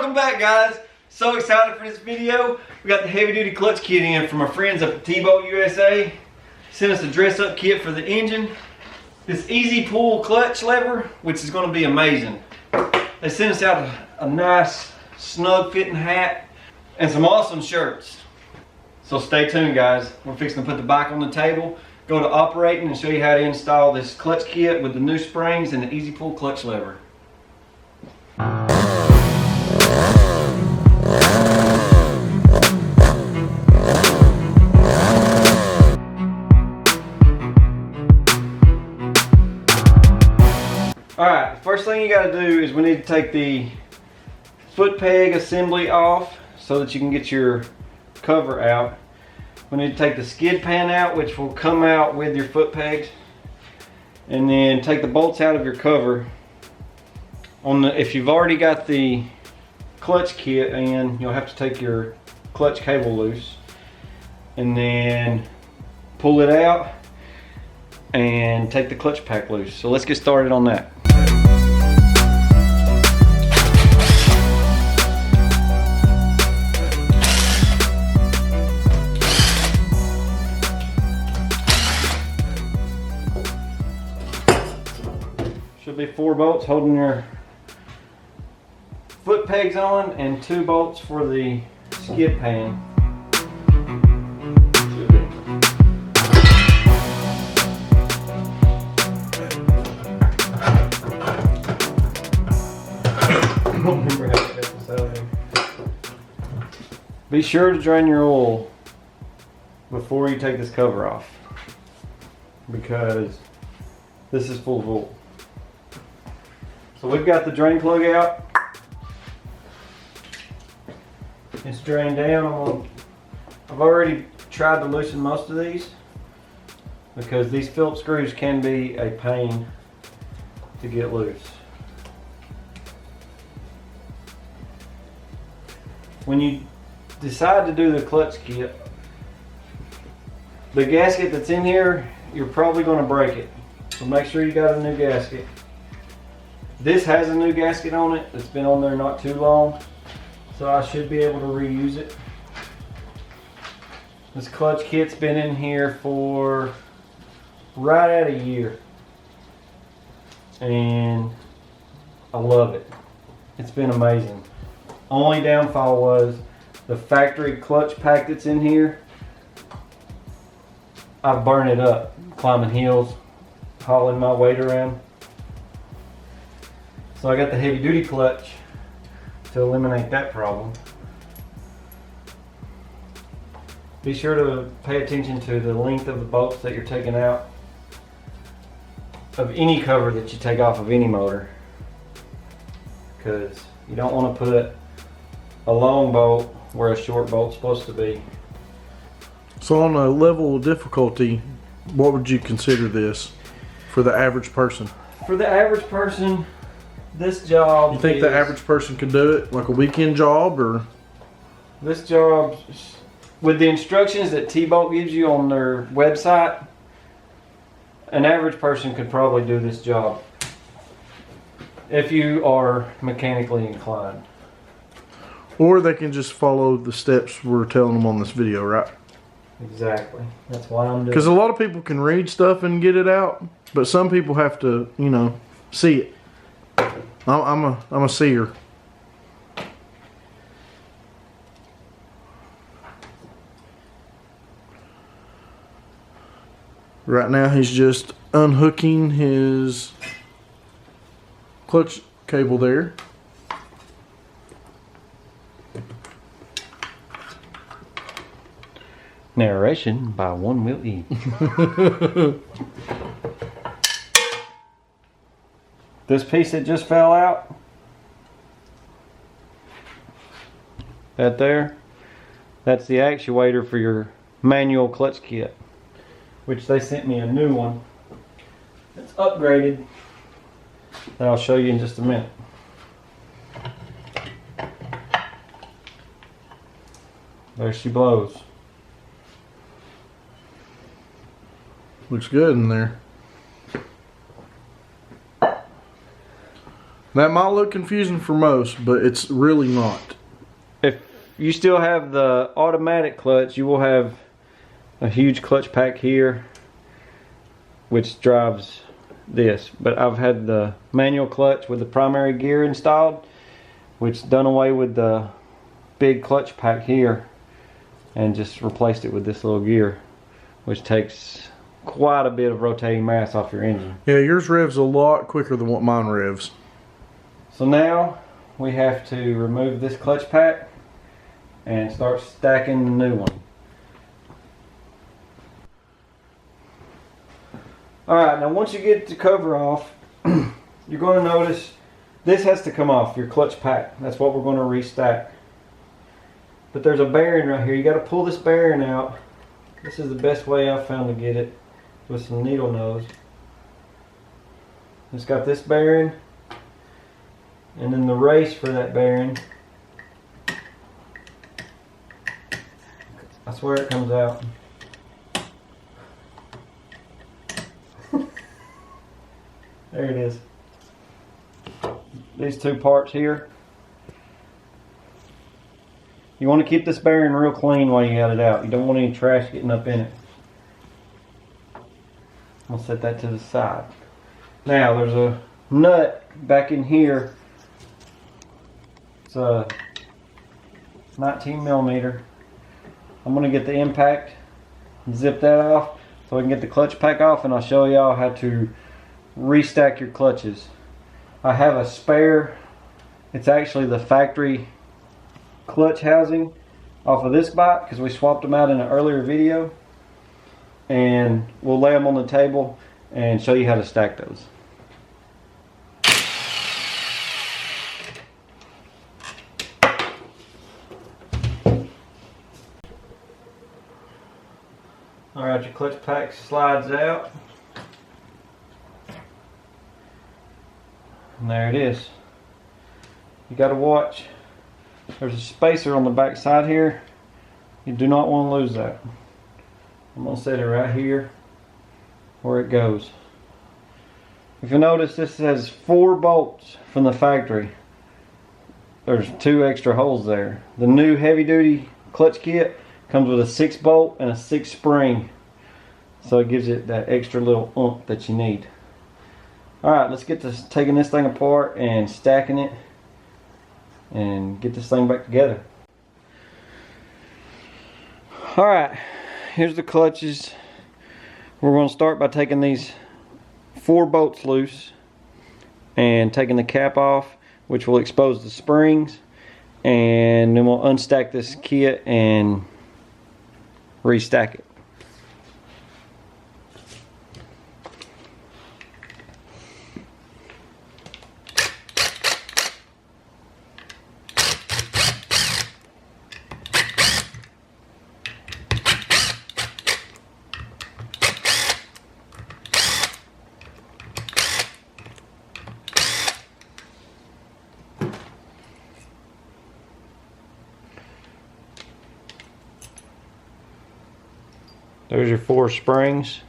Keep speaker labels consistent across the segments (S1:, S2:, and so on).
S1: Welcome back, guys. So excited for this video. We got the heavy duty clutch kit in from our friends up at T-Bolt USA. Sent us a dress up kit for the engine. This easy pull clutch lever, which is going to be amazing. They sent us out a nice snug fitting hat and some awesome shirts. So stay tuned, guys. We're fixing to put the bike on the table, go to operating, and show you how to install this clutch kit with the new springs and the easy pull clutch lever. Alright, first thing you got to do is we need to take the foot peg assembly off so that you can get your cover out. We need to take the skid pan out, which will come out with your foot pegs, and then take the bolts out of your cover. If you've already got the clutch kit in, you'll have to take your clutch cable loose and then pull it out and take the clutch pack loose. So let's get started on that. Should be 4 bolts holding your foot pegs on and 2 bolts for the skid pan. Be sure to drain your oil before you take this cover off, because this is full of oil. So we've got the drain plug out. It's drained down. I've already tried to loosen most of these because these Phillips screws can be a pain to get loose. When you decide to do the clutch kit, the gasket that's in here, you're probably going to break it. So make sure you got a new gasket. This has a new gasket on it. It's been on there not too long, so I should be able to reuse it. This clutch kit's been in here for right at a year, and I love it. It's been amazing. Only downfall was the factory clutch pack that's in here. I've burned it up climbing hills, hauling my weight around. So I got the heavy duty clutch to eliminate that problem. Be sure to pay attention to the length of the bolts that you're taking out of any cover that you take off of any motor, because you don't want to put a long bolt where a short bolt's supposed to be.
S2: So on a level of difficulty, what would you consider this for the average person?
S1: For the average person, this job,
S2: you think the average person could do it like a weekend job, or?
S1: This job, with the instructions that T-Bolt gives you on their website, an average person could probably do this job if you are mechanically inclined.
S2: Or they can just follow the steps we're telling them on this video, right?
S1: Exactly. That's why I'm doing it.
S2: Because a lot of people can read stuff and get it out, but some people have to, you know, see it. I'm a seer. Right now he's just unhooking his clutch cable there.
S1: Narration by One Will E. This piece that just fell out, that there, that's the actuator for your manual clutch kit, which they sent me a new one. It's upgraded that I'll show you in just a minute. There she blows.
S2: Looks good in there. That might look confusing for most, but it's really not.
S1: If you still have the automatic clutch, you will have a huge clutch pack here, which drives this. But I've had the manual clutch with the primary gear installed, which done away with the big clutch pack here and just replaced it with this little gear, which takes quite a bit of rotating mass off your engine.
S2: Yeah, yours revs a lot quicker than what mine revs.
S1: So now we have to remove this clutch pack and start stacking the new one. Alright, now once you get the cover off, you're going to notice this has to come off, your clutch pack. That's what we're going to restack. But there's a bearing right here. You got to pull this bearing out. This is the best way I've found to get it, with some needle nose. It's got this bearing, and then the race for that bearing. I swear it comes out. There it is. These two parts here. You want to keep this bearing real clean while you got it out. You don't want any trash getting up in it. I'll set that to the side. Now there's a nut back in here. It's a 19 millimeter. I'm going to get the impact, zip that off so I can get the clutch pack off, and I'll show y'all how to restack your clutches. I have a spare. It's actually the factory clutch housing off of this bike because we swapped them out in an earlier video, and we'll lay them on the table and show you how to stack those. Alright, your clutch pack slides out. And there it is. You got to watch. There's a spacer on the back side here. You do not want to lose that. I'm going to set it right here where it goes. If you notice, this has 4 bolts from the factory. There's 2 extra holes there. The new heavy duty clutch kit comes with a 6 bolt and a 6 spring. So it gives it that extra little oomph that you need. Alright, let's get to taking this thing apart and stacking it and get this thing back together. Alright, here's the clutches. We're going to start by taking these 4 bolts loose and taking the cap off, which will expose the springs, and then we'll unstack this kit and restack it. There's your 4 springs.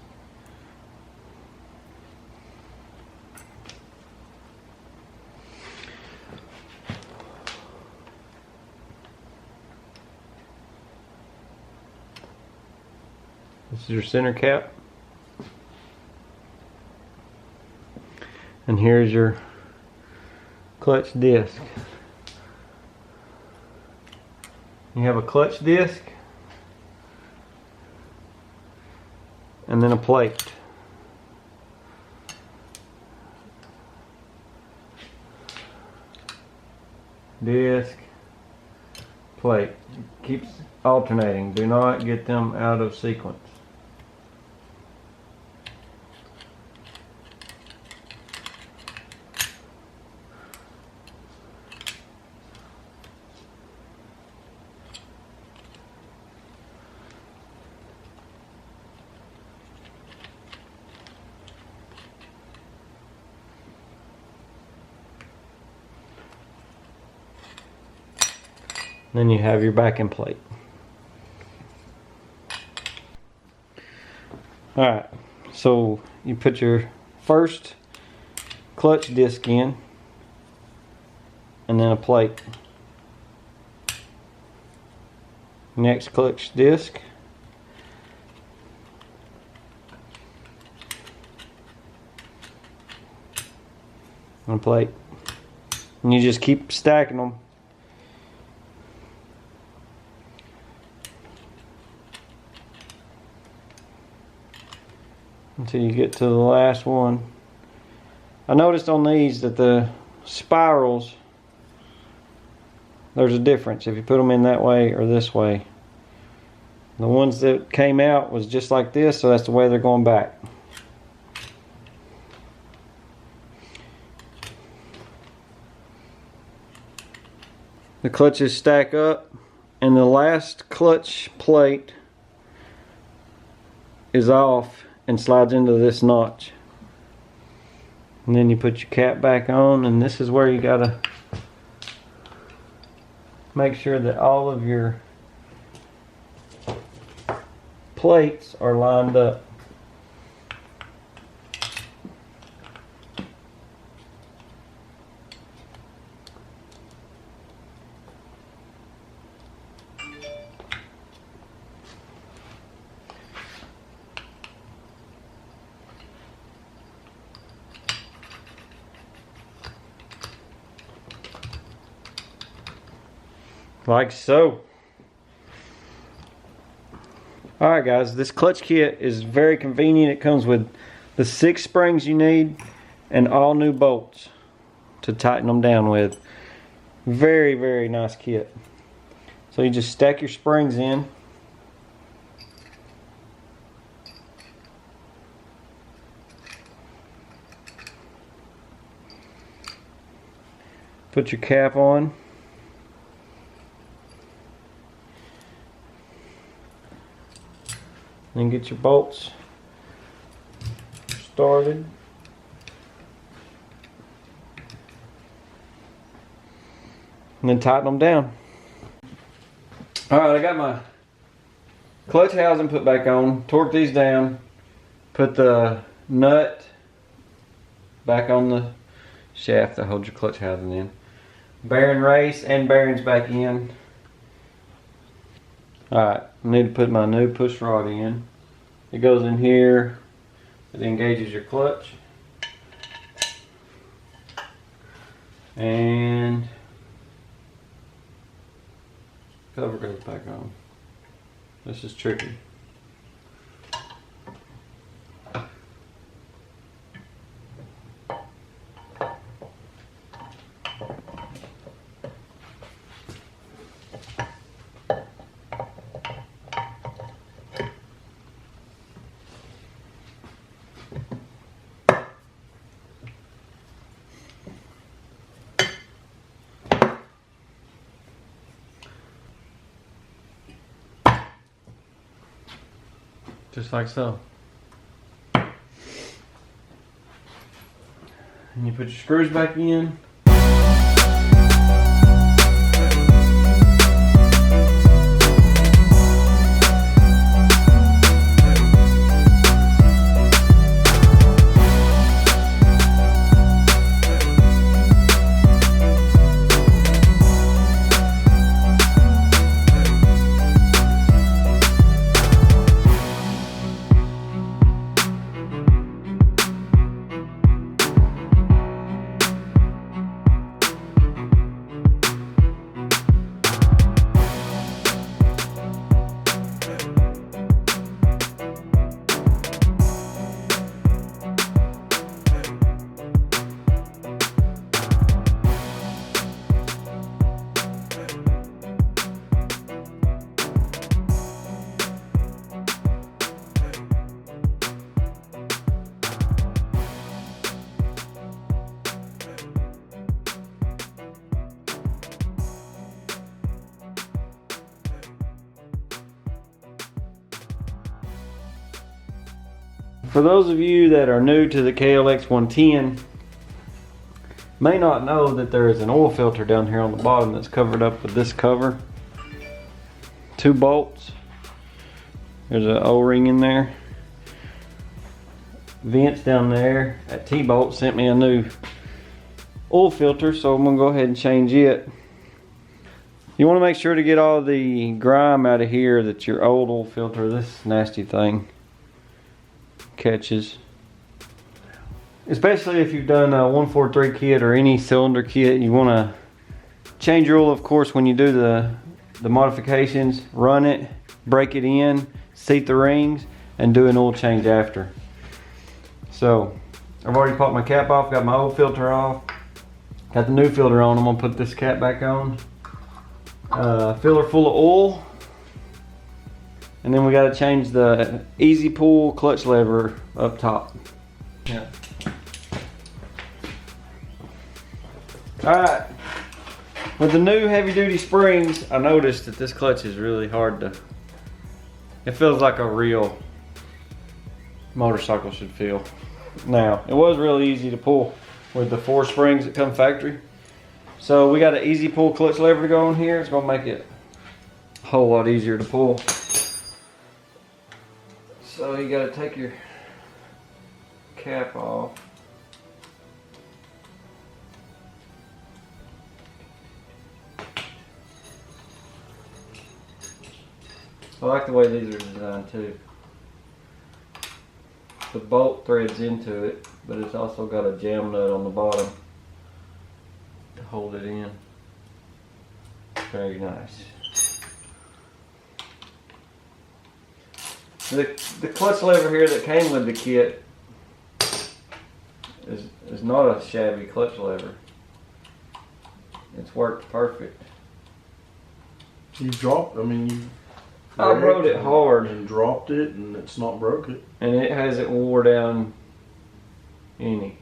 S1: This is your center cap. And here's your clutch disc. You have a clutch disc and then a plate. Disc, plate. Keeps alternating. Do not get them out of sequence. Then you have your backing plate. Alright, so you put your first clutch disc in, and then a plate. Next, clutch disc. And a plate. And you just keep stacking them. Until you get to the last one. I noticed on these that the spirals, there's a difference if you put them in that way or this way. The ones that came out was just like this, so that's the way they're going back. The clutches stack up, and the last clutch plate is off and slides into this notch. And then you put your cap back on, and this is where you gotta make sure that all of your plates are lined up. Like so. Alright guys, this clutch kit is very convenient. It comes with the 6 springs you need and all new bolts to tighten them down with. Very, very nice kit. So you just stack your springs in. Put your cap on. Then get your bolts started. And then tighten them down. Alright, I got my clutch housing put back on. Torque these down. Put the nut back on the shaft that holds your clutch housing in. Bearing race and bearings back in. Alright, I need to put my new push rod in. It goes in here. It engages your clutch. And cover goes back on. This is tricky. Just like so. And you put your screws back in. For those of you that are new to the KLX 110, may not know that there is an oil filter down here on the bottom that's covered up with this cover. 2 bolts. There's an O-ring in there. Vince down there at T-Bolt sent me a new oil filter, so I'm gonna go ahead and change it. You want to make sure to get all the grime out of here that your old oil filter, this nasty thing, catches. Especially if you've done a 143 kit or any cylinder kit, you want to change your oil, of course, when you do the modifications. Run it, break it in, seat the rings, and do an oil change after. So I've already popped my cap off, got my old filter off, got the new filter on. I'm gonna put this cap back on. Filler full of oil, and then we got to change the easy pull clutch lever up top. Yeah. All right. With the new heavy duty springs, I noticed that this clutch is really hard to. It feels like a real motorcycle should feel. Now, it was really easy to pull with the 4 springs that come factory. So we got an easy pull clutch lever to go on here. It's gonna make it a whole lot easier to pull. So you gotta take your cap off. I like the way these are designed too. The bolt threads into it, but it's also got a jam nut on the bottom to hold it in. Very nice. The clutch lever here that came with the kit is not a shabby clutch lever. It's worked perfect.
S2: You dropped, I mean, you
S1: I rode it hard
S2: and dropped it, and it's not broke it.
S1: And it hasn't wore down any.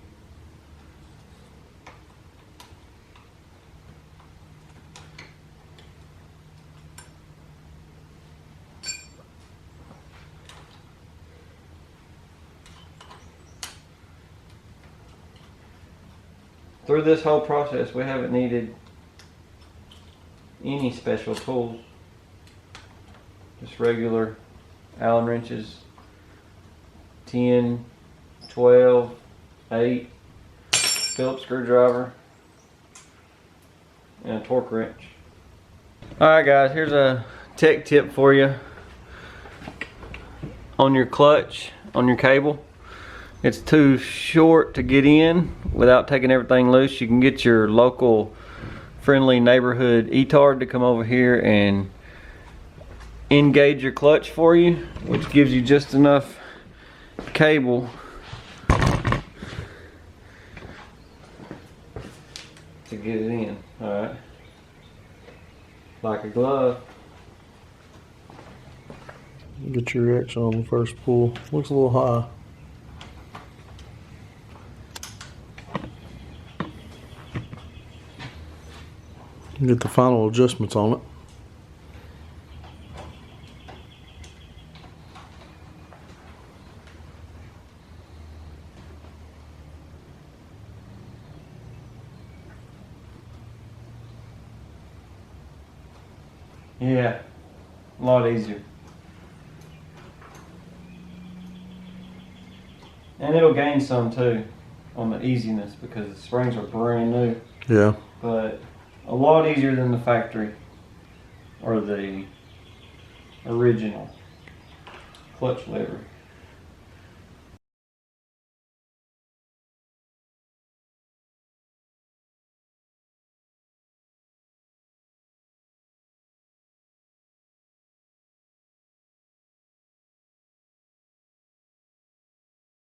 S1: Through this whole process, we haven't needed any special tools. Just regular Allen wrenches, 10, 12, 8, Phillips screwdriver, and a torque wrench. Alright guys, here's a tech tip for you on your clutch, on your cable. It's too short to get in without taking everything loose. You can get your local friendly neighborhood E-tard to come over here and engage your clutch for you, which gives you just enough cable to get it in. Alright, like a glove.
S2: Get your reaction on the first pull. Looks a little high. Get the final adjustments on it.
S1: Yeah, a lot easier. And it'll gain some too on the easiness because the springs are brand new.
S2: Yeah.
S1: But a lot easier than the factory or the original clutch lever.